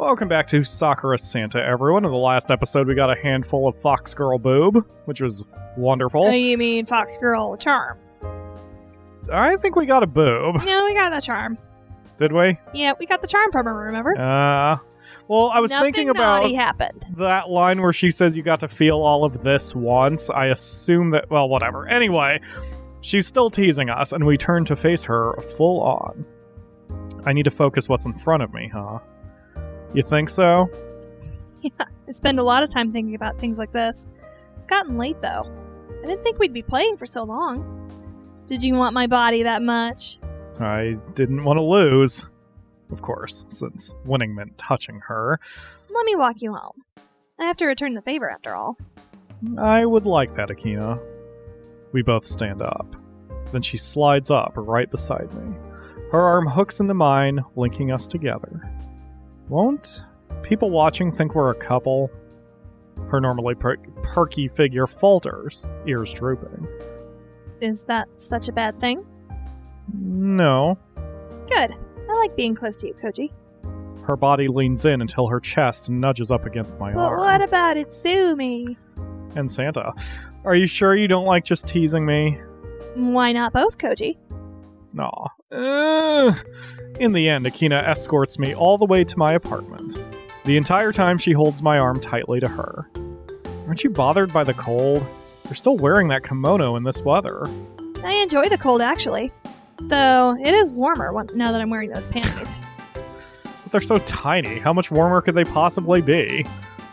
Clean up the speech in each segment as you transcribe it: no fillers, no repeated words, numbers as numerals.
Welcome back to Sakura Santa, everyone. In the last episode, we got a handful of Fox Girl boob, which was wonderful. Oh, you mean Fox Girl charm? I think we got a boob. No, we got that charm. Did we? Yeah, we got the charm from her, remember? Well, I was thinking about naughty happened. that line where she says you got to feel all of this once. I assume that, well, whatever. Anyway, she's still teasing us, and we turn to face her full on. I need to focus what's in front of me, huh? You think so? Yeah, I spend a lot of time thinking about things like this. It's gotten late, though. I didn't think we'd be playing for so long. Did you want my body that much? I didn't want to lose. Of course, since winning meant touching her. Let me walk you home. I have to return the favor, after all. I would like that, Akina. We both stand up. Then she slides up right beside me. Her arm hooks into mine, linking us together. Won't people watching think we're a couple? Her normally perky figure falters, ears drooping. Is that such a bad thing? No. Good. I like being close to you, Koji. Her body leans in until her chest nudges up against my But arm. what about Itsumi? And Santa, are you sure you don't like just teasing me? Why not both, Koji? Aw. In the end, Akina escorts me all the way to my apartment. The entire time she holds my arm tightly to her. Aren't you bothered by the cold? You're still wearing that kimono in this weather. I enjoy the cold, actually. Though, it is warmer now that I'm wearing those panties. But they're so tiny. How much warmer could they possibly be?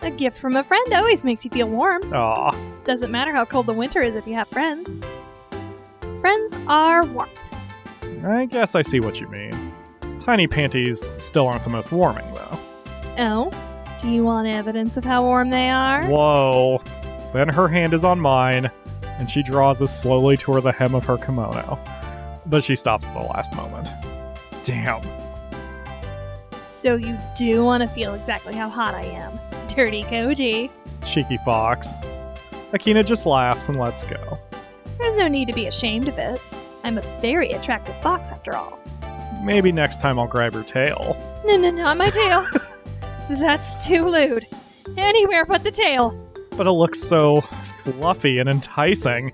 A gift from a friend always makes you feel warm. Aw. Doesn't matter how cold the winter is if you have friends. Friends are warmth. I guess I see what you mean. Tiny panties still aren't the most warming, though. Oh? Do you want evidence of how warm they are? Whoa. Then her hand is on mine, and she draws us slowly toward the hem of her kimono. But she stops at the last moment. Damn. So you do want to feel exactly how hot I am. Dirty Koji. Cheeky fox. Akina just laughs and lets go. There's no need to be ashamed of it. I'm a very attractive fox, after all. Maybe next time I'll grab your tail. No, not my tail. That's too lewd. Anywhere but the tail. But it looks so fluffy and enticing.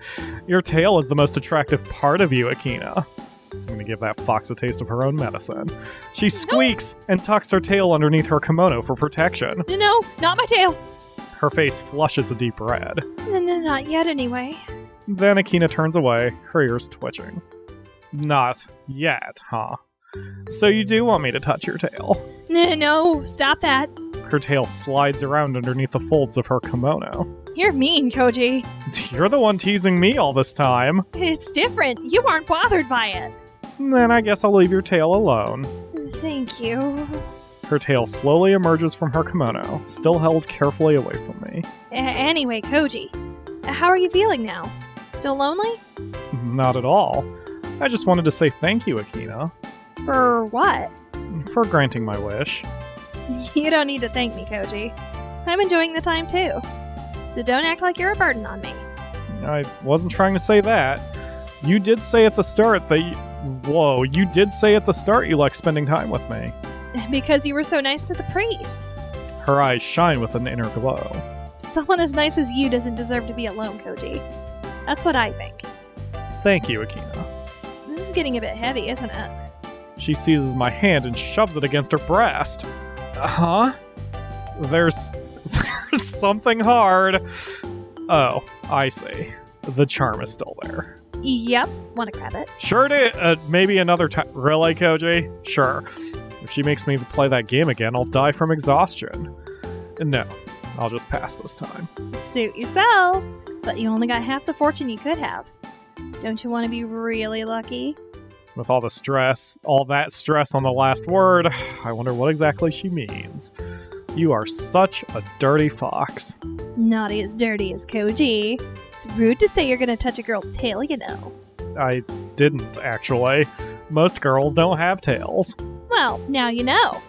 Your tail is the most attractive part of you, Akina. I'm gonna give that fox a taste of her own medicine. She squeaks and tucks her tail underneath her kimono for protection. No, not my tail. Her face flushes a deep red. No, not yet anyway. Then Akina turns away, her ears twitching. Not yet, huh? So you do want me to touch your tail? No, stop that. Her tail slides around underneath the folds of her kimono. You're mean, Koji. You're the one teasing me all this time. It's different. You aren't bothered by it. Then I guess I'll leave your tail alone. Thank you. Her tail slowly emerges from her kimono, still held carefully away from me. Anyway, Koji, how are you feeling now? Still lonely? Not at all. I just wanted to say thank you, Akina. For what? For granting my wish. You don't need to thank me, Koji. I'm enjoying the time too. So don't act like you're a burden on me. I wasn't trying to say that. You did say at the start that you did say at the start you like spending time with me. Because you were so nice to the priest. Her eyes shine with an inner glow. Someone as nice as you doesn't deserve to be alone, Koji. That's what I think. Thank you, Akina. This is getting a bit heavy, isn't it? She seizes my hand and shoves it against her breast. Huh? There's something hard. Oh, I see. The charm is still there. Yep. Want to grab it? Sure did. Maybe another time. Really, Koji? Sure. If she makes me play that game again, I'll die from exhaustion. No, I'll just pass this time. Suit yourself. But you only got half the fortune you could have. Don't you want to be really lucky? With all that stress on the last word, I wonder what exactly she means. You are such a dirty fox. Not as dirty as Koji. It's rude to say you're going to touch a girl's tail, you know. I didn't, actually. Most girls don't have tails. Well, now you know.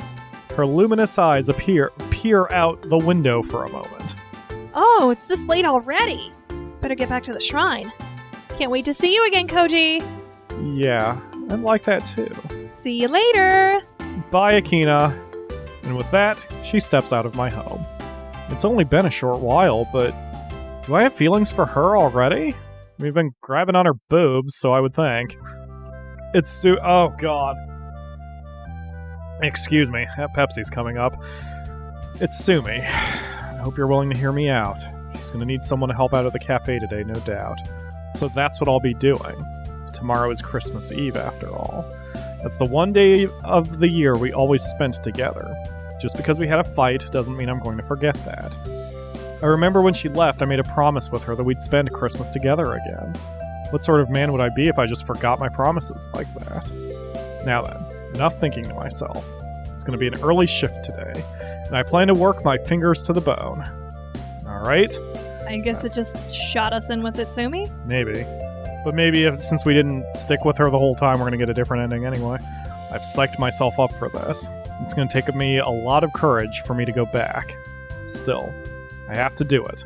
Her luminous eyes peer out the window for a moment. Oh, it's this late already. Better get back to the shrine. Can't wait to see you again, Koji. Yeah, I'd like that too. See you later. Bye, Akina. And with that, she steps out of my home. It's only been a short while, but do I have feelings for her already? We've been grabbing on her boobs, so I would think. Oh god. Excuse me, that Pepsi's coming up. It's Sumi. I hope you're willing to hear me out. She's gonna need someone to help out at the cafe today, no doubt. So that's what I'll be doing. Tomorrow is Christmas Eve, after all. That's the one day of the year we always spent together. Just because we had a fight doesn't mean I'm going to forget that. I remember when she left, I made a promise with her that we'd spend Christmas together again. What sort of man would I be if I just forgot my promises like that? Now then, enough thinking to myself. It's going to be an early shift today, and I plan to work my fingers to the bone. Alright? I guess it just shot us in with it, Sumi? Maybe. But maybe since we didn't stick with her the whole time, we're going to get a different ending anyway. I've psyched myself up for this. It's going to take me a lot of courage for me to go back. Still, I have to do it.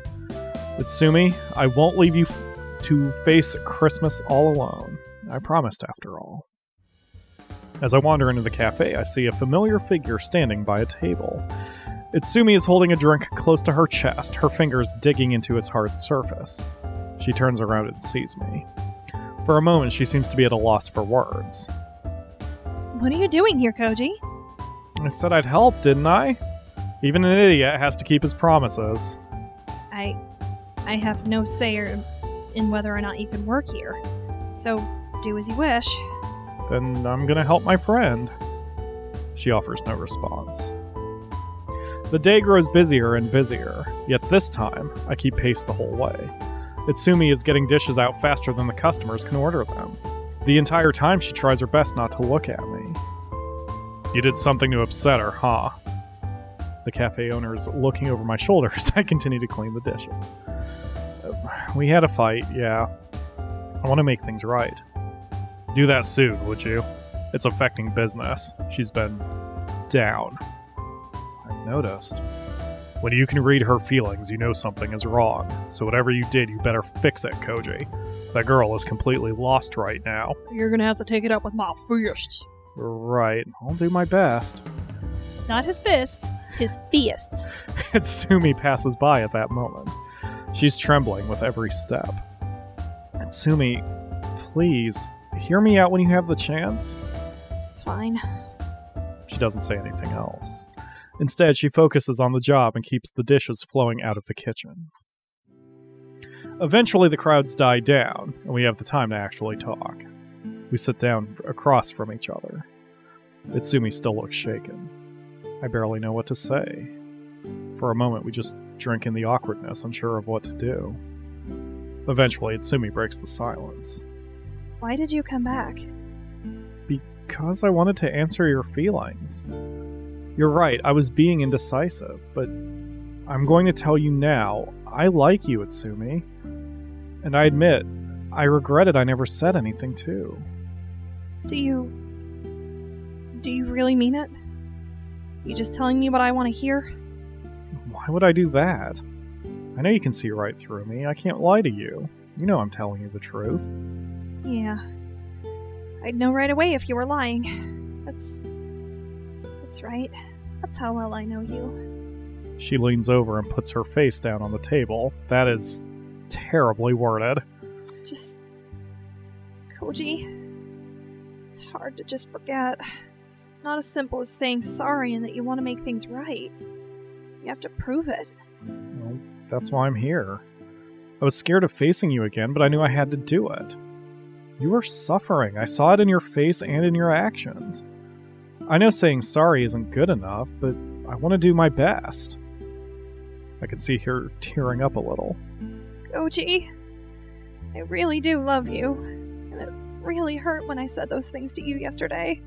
Itsumi, I won't leave you to face Christmas all alone. I promised, after all. As I wander into the cafe, I see a familiar figure standing by a table. Itsumi is holding a drink close to her chest, her fingers digging into its hard surface. She turns around and sees me. For a moment, she seems to be at a loss for words. What are you doing here, Koji? I said I'd help, didn't I? Even an idiot has to keep his promises. I have no say in whether or not you can work here. So, do as you wish. Then I'm gonna help my friend. She offers no response. The day grows busier and busier, yet this time, I keep pace the whole way. Itsumi is getting dishes out faster than the customers can order them. The entire time she tries her best not to look at me. You did something to upset her, huh? The cafe owner is looking over my shoulder as I continue to clean the dishes. We had a fight, yeah. I want to make things right. Do that soon, would you? It's affecting business. She's been down. I've noticed. When you can read her feelings, you know something is wrong. So whatever you did, you better fix it, Koji. That girl is completely lost right now. You're gonna have to take it up with my fists. Right. I'll do my best. Not his fists, his fists. Itsumi passes by at that moment. She's trembling with every step. Itsumi, please, hear me out when you have the chance. Fine. She doesn't say anything else. Instead, she focuses on the job and keeps the dishes flowing out of the kitchen. Eventually, the crowds die down, and we have the time to actually talk. We sit down across from each other. Itsumi still looks shaken. I barely know what to say. For a moment, we just drink in the awkwardness, unsure of what to do. Eventually, Itsumi breaks the silence. Why did you come back? Because I wanted to answer your feelings. You're right, I was being indecisive, but I'm going to tell you now, I like you, Itsumi. And I admit, I regretted I never said anything too. Do you really mean it? You just telling me what I want to hear? Why would I do that? I know you can see right through me. I can't lie to you. You know I'm telling you the truth. Yeah. I'd know right away if you were lying. That's right. That's how well I know you. She leans over and puts her face down on the table. That is terribly worded. Just... Koji... It's hard to just forget. It's not as simple as saying sorry and that you want to make things right. You have to prove it. Well, that's why I'm here. I was scared of facing you again, but I knew I had to do it. You were suffering. I saw it in your face and in your actions. I know saying sorry isn't good enough, but I want to do my best. I could see her tearing up a little. Koji, I really do love you. And it really hurt when I said those things to you yesterday.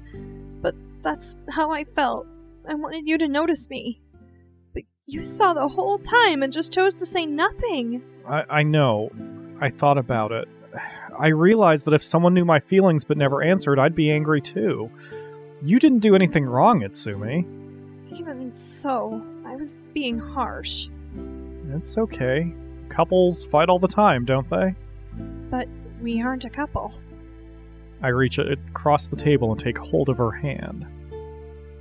But that's how I felt. I wanted you to notice me. But you saw the whole time and just chose to say nothing. I know. I thought about it. I realized that if someone knew my feelings but never answered, I'd be angry too. You didn't do anything wrong, Itsumi. Even so, I was being harsh. It's okay. Couples fight all the time, don't they? But we aren't a couple. I reach across the table and take hold of her hand.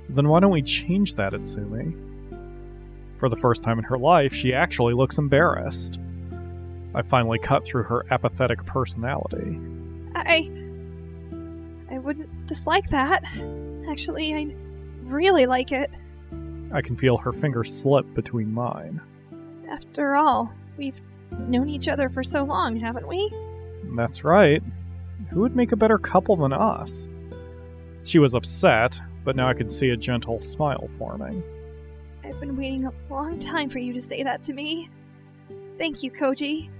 Then why don't we change that, Itsumi? For the first time in her life, she actually looks embarrassed. I finally cut through her apathetic personality. I wouldn't dislike that. Actually, I really like it. I can feel her fingers slip between mine. After all, we've known each other for so long, haven't we? That's right. Who would make a better couple than us? She was upset, but now I could see a gentle smile forming. I've been waiting a long time for you to say that to me. Thank you, Koji.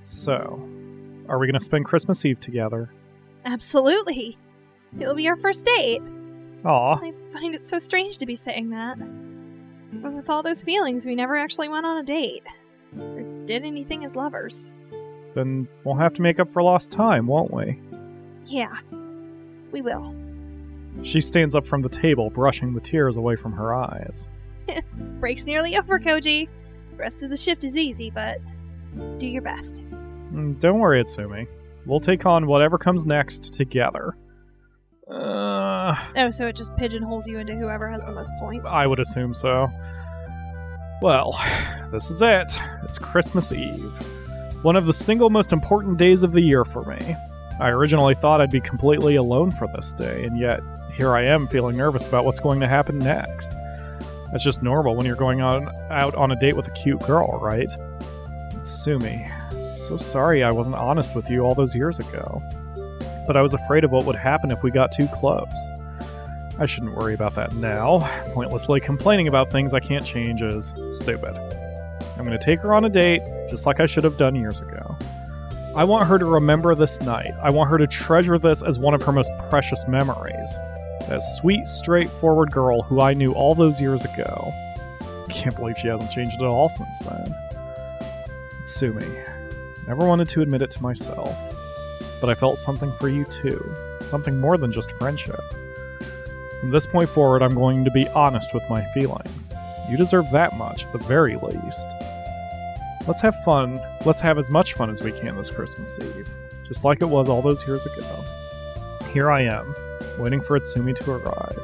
So, are we going to spend Christmas Eve together? Absolutely. It'll be our first date. Aw, I find it so strange to be saying that. But with all those feelings, we never actually went on a date. Or did anything as lovers. then we'll have to make up for lost time, won't we? Yeah, we will. She stands up from the table, brushing the tears away from her eyes. Break's nearly over, Koji. The rest of the shift is easy, but do your best. Don't worry, Itsumi. We'll take on whatever comes next together. Oh, so it just pigeonholes you into whoever has the most points? I would assume so. Well, this is it. It's Christmas Eve. One of the single most important days of the year for me. I originally thought I'd be completely alone for this day, and yet here I am feeling nervous about what's going to happen next. That's just normal when you're going out on a date with a cute girl, right? Itsumi, I'm so sorry I wasn't honest with you all those years ago. But I was afraid of what would happen if we got too close. I shouldn't worry about that now. Pointlessly complaining about things I can't change is stupid. I'm going to take her on a date, just like I should have done years ago. I want her to remember this night. I want her to treasure this as one of her most precious memories. That sweet, straightforward girl who I knew all those years ago. Can't believe she hasn't changed at all since then. Itsumi, never wanted to admit it to myself, but I felt something for you too. Something more than just friendship. From this point forward, I'm going to be honest with my feelings. You deserve that much, at the very least. Let's have fun. Let's have as much fun as we can this Christmas Eve, just like it was all those years ago. Here I am, waiting for Itsumi to arrive.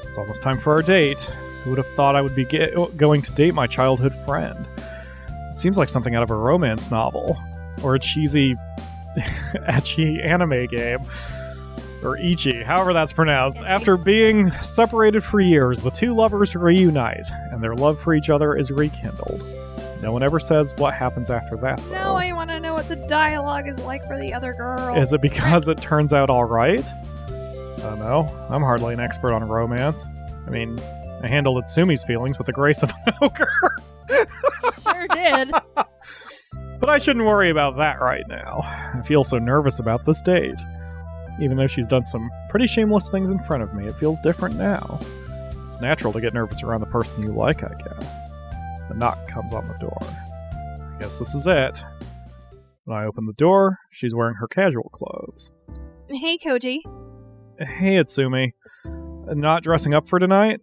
It's almost time for our date. Who would have thought I would be going to date my childhood friend? It seems like something out of a romance novel, or a cheesy, ecchi anime game. Or Ichi, however that's pronounced. Ichi. After being separated for years, the two lovers reunite, and their love for each other is rekindled. No one ever says what happens after that, though. Now I want to know what the dialogue is like for the other girls. Is it because it turns out alright? I don't know. I'm hardly an expert on romance. I mean, I handled Itsumi's feelings with the grace of an ogre. Sure did. But I shouldn't worry about that right now. I feel so nervous about this date. Even though she's done some pretty shameless things in front of me, it feels different now. It's natural to get nervous around the person you like, I guess. The knock comes on the door. I guess this is it. When I open the door, she's wearing her casual clothes. Hey, Koji. Hey, Itsumi. Not dressing up for tonight?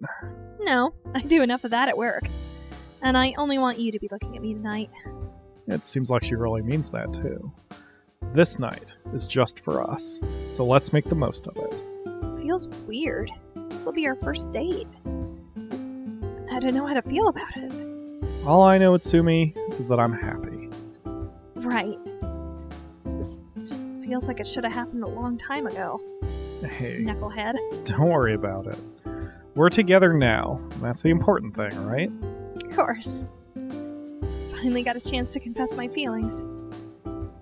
No, I do enough of that at work. And I only want you to be looking at me tonight. It seems like she really means that, too. This night is just for us, so let's make the most of it. Feels weird. This will be our first date. I don't know how to feel about it. All I know, Itsumi, is that I'm happy. Right. This just feels like it should have happened a long time ago. Hey, Knucklehead. don't worry about it. We're together now. That's the important thing, right? Of course. Finally got a chance to confess my feelings.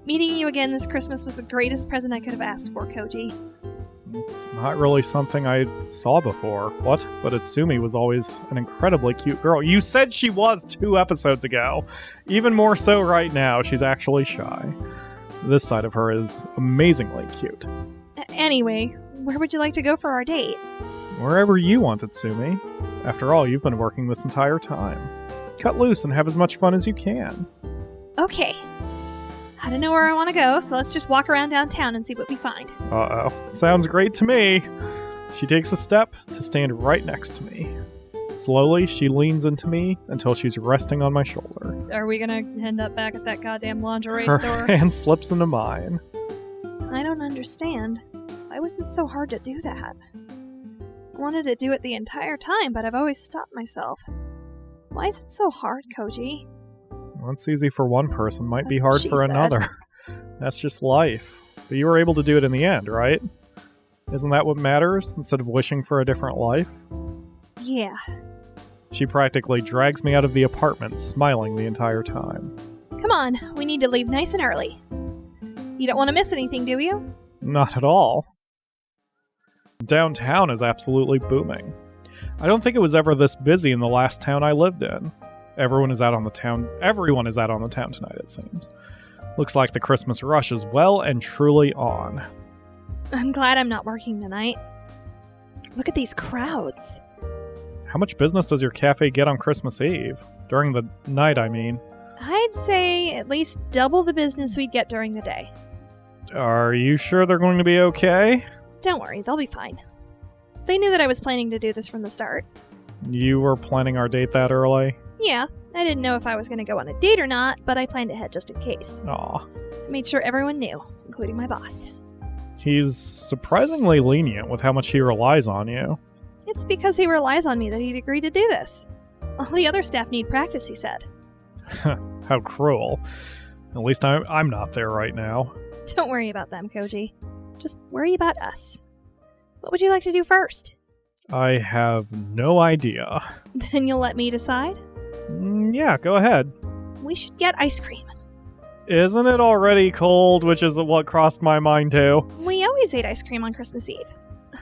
Meeting you again this Christmas was the greatest present I could have asked for, Koji. It's not really something I saw before. What? But Itsumi was always an incredibly cute girl. You said she was 2 episodes ago. Even more so right now, she's actually shy. This side of her is amazingly cute. Anyway, where would you like to go for our date? Wherever you want, Itsumi. After all, you've been working this entire time. Cut loose and have as much fun as you can. Okay. I don't know where I want to go, so let's just walk around downtown and see what we find. Uh-oh. Sounds great to me. She takes a step to stand right next to me. Slowly, she leans into me until she's resting on my shoulder. Are we gonna end up back at that goddamn lingerie Her store? hand slips into mine. I don't understand. Why was it so hard to do that? wanted to do it the entire time, but I've always stopped myself. Why is it so hard, Koji? Well, it's easy for one person, might be That's hard what she for said. another. That's just life. But you were able to do it in the end, right? Isn't that what matters, instead of wishing for a different life? Yeah. She practically drags me out of the apartment, smiling the entire time. Come on, we need to leave nice and early. You don't want to miss anything, do you? Not at all. Downtown is absolutely booming. I don't think it was ever this busy in the last town I lived in. Everyone is out on the town tonight, it seems. Looks like the Christmas rush is well and truly on. I'm glad I'm not working tonight. Look at these crowds. How much business does your cafe get on Christmas Eve? During the night, I mean. I'd say at least double the business we'd get during the day. Are you sure they're going to be okay? Don't worry, they'll be fine. They knew that I was planning to do this from the start. You were planning our date that early? Yeah, I didn't know if I was going to go on a date or not, but I planned ahead just in case. Aw. I made sure everyone knew, including my boss. He's surprisingly lenient with how much he relies on you. It's because he relies on me that he'd agreed to do this. All the other staff need practice, he said. How cruel. At least I'm not there right now. Don't worry about them, Koji. Just worry about us. What would you like to do first? I have no idea. Then you'll let me decide? Yeah, go ahead. We should get ice cream. Isn't it already cold, which is what crossed my mind too? We always ate ice cream on Christmas Eve.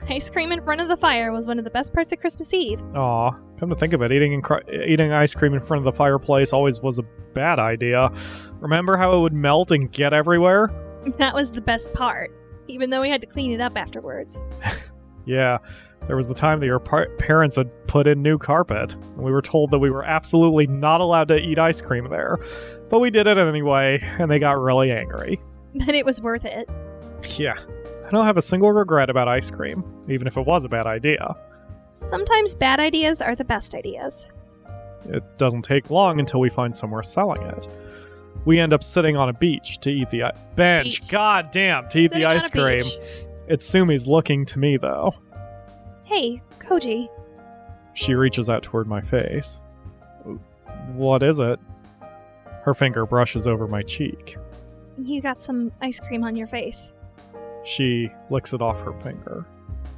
Ice cream in front of the fire was one of the best parts of Christmas Eve. Aw, come to think of it, eating ice cream in front of the fireplace always was a bad idea. Remember how it would melt and get everywhere? That was the best part, even though we had to clean it up afterwards. Yeah, there was the time that your parents had put in new carpet, and we were told that we were absolutely not allowed to eat ice cream there. But we did it anyway, and they got really angry. But it was worth it. Yeah, I don't have a single regret about ice cream, even if it was a bad idea. Sometimes bad ideas are the best ideas. It doesn't take long until we find somewhere selling it. We end up sitting on a beach to eat the bench. Beach. God damn, to eat Sitting the on ice a cream. beach. It's Sumi's looking to me though. Hey, Koji. She reaches out toward my face. What is it? Her finger brushes over my cheek. You got some ice cream on your face. She licks it off her finger.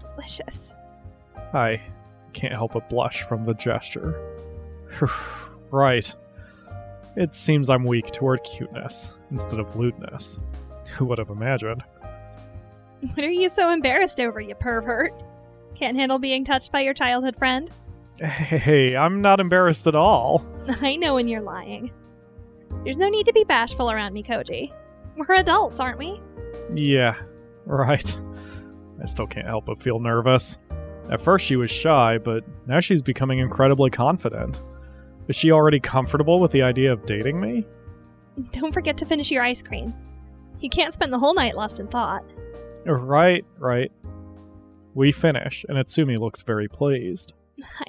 Delicious. I can't help but blush from the gesture. Right. It seems I'm weak toward cuteness instead of lewdness. Who would have imagined? What are you so embarrassed over, you pervert? Can't handle being touched by your childhood friend? Hey, I'm not embarrassed at all. I know when you're lying. There's no need to be bashful around me, Koji. We're adults, aren't we? Yeah, right. I still can't help but feel nervous. At first she was shy, but now she's becoming incredibly confident. Is she already comfortable with the idea of dating me? Don't forget to finish your ice cream. You can't spend the whole night lost in thought. Right. We finish, and Itsumi looks very pleased.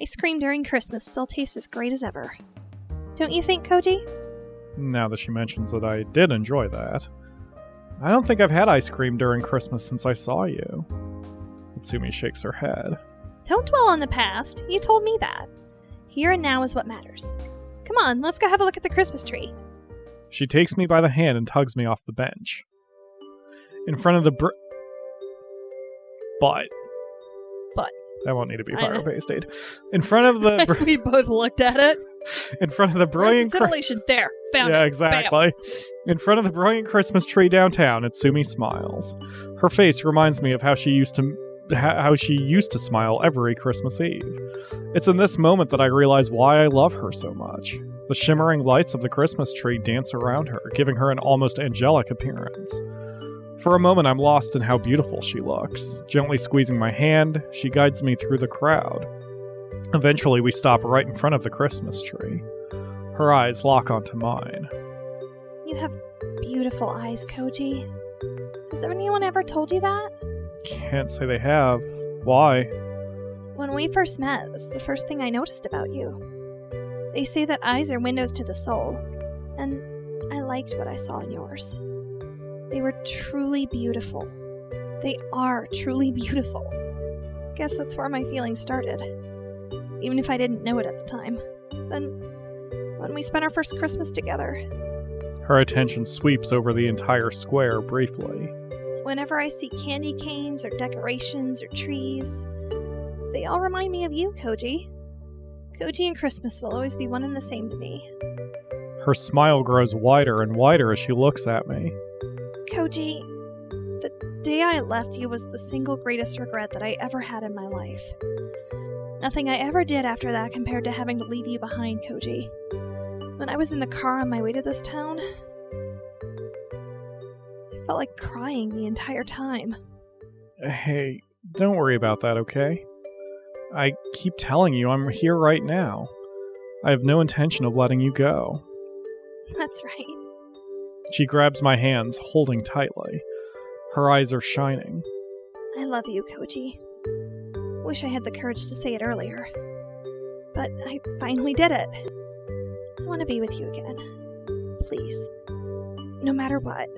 Ice cream during Christmas still tastes as great as ever. Don't you think, Koji? Now that she mentions it, I did enjoy that. I don't think I've had ice cream during Christmas since I saw you. Itsumi shakes her head. Don't dwell on the past. You told me that. Here and now is what matters. Come on, let's go have a look at the Christmas tree. She takes me by the hand and tugs me off the bench. In front of the But. That won't need to be fire-pasted. In front of the... We both looked at it. In front of the brilliant... There. Found it. Yeah, exactly. Bam. In front of the brilliant Christmas tree downtown, Itsumi smiles. Her face reminds me of how she used to smile every Christmas Eve. It's in this moment that I realize why I love her so much. The shimmering lights of the Christmas tree dance around her, giving her an almost angelic appearance. For a moment, I'm lost in how beautiful she looks. Gently squeezing my hand, she guides me through the crowd. Eventually, we stop right in front of the Christmas tree. Her eyes lock onto mine. You have beautiful eyes, Koji. Has anyone ever told you that? Can't say they have. Why? When we first met, that's the first thing I noticed about you. They say that eyes are windows to the soul, and I liked what I saw in yours. They were truly beautiful. They are truly beautiful. guess that's where my feelings started. Even if I didn't know it at the time. Then, when we spent our first Christmas together. Her attention sweeps over the entire square briefly. Whenever I see candy canes or decorations or trees, they all remind me of you, Koji. Koji and Christmas will always be one and the same to me. Her smile grows wider and wider as she looks at me. Koji, the day I left you was the single greatest regret that I ever had in my life. Nothing I ever did after that compared to having to leave you behind, Koji. When I was in the car on my way to this town, I felt like crying the entire time. Hey, don't worry about that, okay? I keep telling you I'm here right now. I have no intention of letting you go. That's right. She grabs my hands, holding tightly. Her eyes are shining. I love you, Koji. Wish I had the courage to say it earlier. But I finally did it. I want to be with you again. Please. No matter what.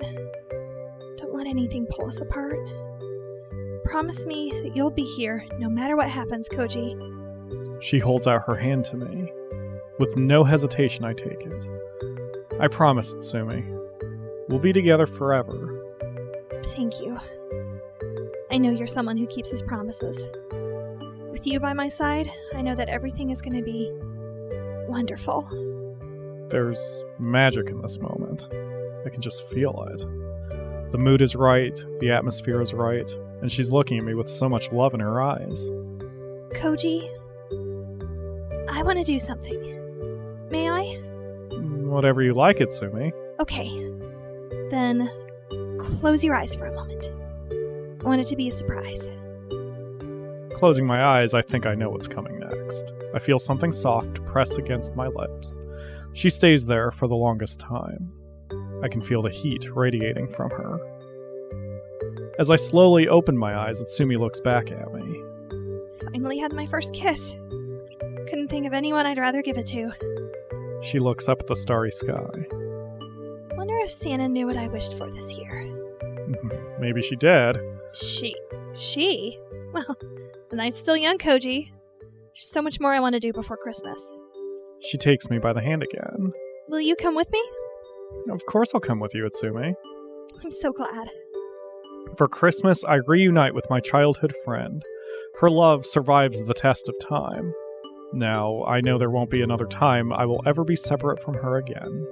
Don't let anything pull us apart. Promise me that you'll be here no matter what happens, Koji. She holds out her hand to me. With no hesitation, I take it. I promise, Tsumi. We'll be together forever. Thank you. I know you're someone who keeps his promises. With you by my side, I know that everything is going to be wonderful. There's magic in this moment. I can just feel it. The mood is right, the atmosphere is right, and she's looking at me with so much love in her eyes. Koji, I want to do something. May I? Whatever you like, Itsumi. Okay. Then, close your eyes for a moment. I want it to be a surprise. Closing my eyes, I think I know what's coming next. I feel something soft press against my lips. She stays there for the longest time. I can feel the heat radiating from her. As I slowly open my eyes, Itsumi looks back at me. Finally had my first kiss. Couldn't think of anyone I'd rather give it to. She looks up at the starry sky. Wonder if Santa knew what I wished for this year. Maybe she did. She? Well, the night's still young, Koji. There's so much more I want to do before Christmas. She takes me by the hand again. Will you come with me? Of course I'll come with you, Itsumi. I'm so glad. For Christmas, I reunite with my childhood friend. Her love survives the test of time. Now, I know there won't be another time I will ever be separate from her again.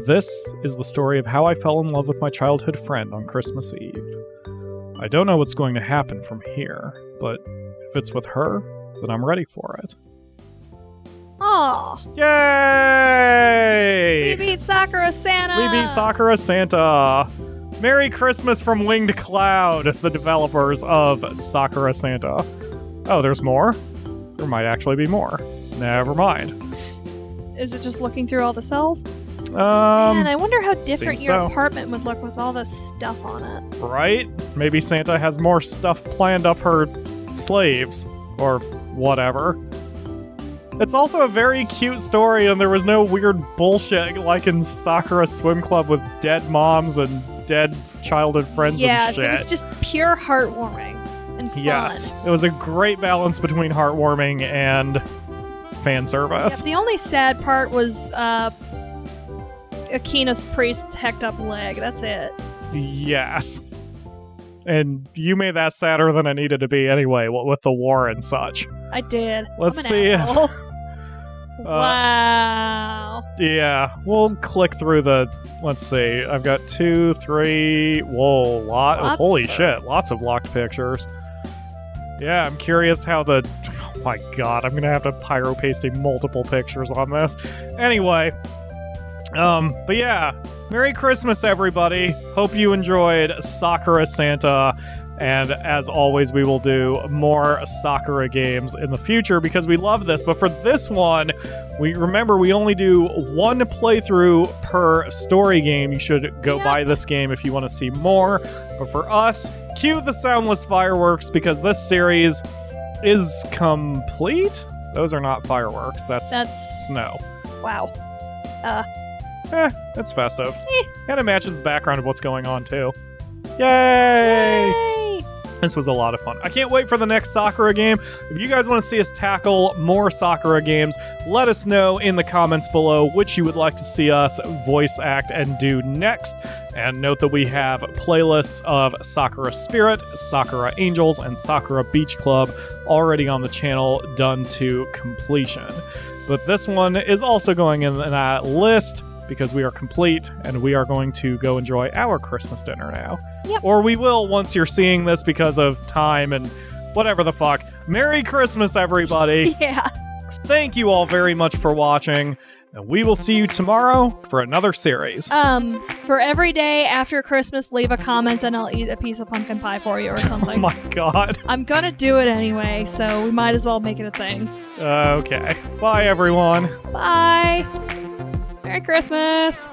This is the story of how I fell in love with my childhood friend on Christmas Eve. I don't know what's going to happen from here, but if it's with her, then I'm ready for it. Aw! Yay! We beat Sakura Santa! We beat Sakura Santa! Merry Christmas from Winged Cloud, the developers of Sakura Santa. Oh, there's more? There might actually be more. Never mind. Is it just looking through all the cells? Man, I wonder how different seems your so. Apartment would look with all this stuff on it. Right? Maybe Santa has more stuff planned up her slaves, or whatever. It's also a very cute story, and there was no weird bullshit like in Sakura Swim Club with dead moms and dead childhood friends and shit. Yes, it was just pure heartwarming and fun. Yes, it was a great balance between heartwarming and fan service. Yep, the only sad part was Akina's priest's hecked up leg. That's it. Yes. And you made that sadder than it needed to be anyway, with the war and such. I did. Let's I'm an see asshole. if... Wow. Yeah, we'll click through the... Let's see. I've got 2, 3... Whoa, holy shit. Lots of locked pictures. Yeah, I'm curious how the... Oh my god, I'm gonna have to pyro-paste multiple pictures on this. Anyway... but yeah, Merry Christmas, everybody. Hope you enjoyed Sakura Santa. And as always, we will do more Sakura games in the future because we love this. But for this one, we only do one playthrough per story game. You should go buy this game if you want to see more. But for us, cue the soundless fireworks because this series is complete. Those are not fireworks. That's snow. Wow. It's festive. And it matches the background of what's going on, too. Yay! This was a lot of fun. I can't wait for the next Sakura game. If you guys want to see us tackle more Sakura games, let us know in the comments below which you would like to see us voice act and do next. And note that we have playlists of Sakura Spirit, Sakura Angels, and Sakura Beach Club already on the channel, done to completion. But this one is also going in that list because we are complete and we are going to go enjoy our Christmas dinner now. Yep. Or we will once you're seeing this because of time and whatever the fuck. Merry Christmas, everybody. Yeah. Thank you all very much for watching, and we will see you tomorrow for another series. For every day after Christmas, leave a comment and I'll eat a piece of pumpkin pie for you or something. Oh my god. I'm gonna do it anyway, so we might as well make it a thing. Okay. Bye, everyone. Bye. Merry Christmas.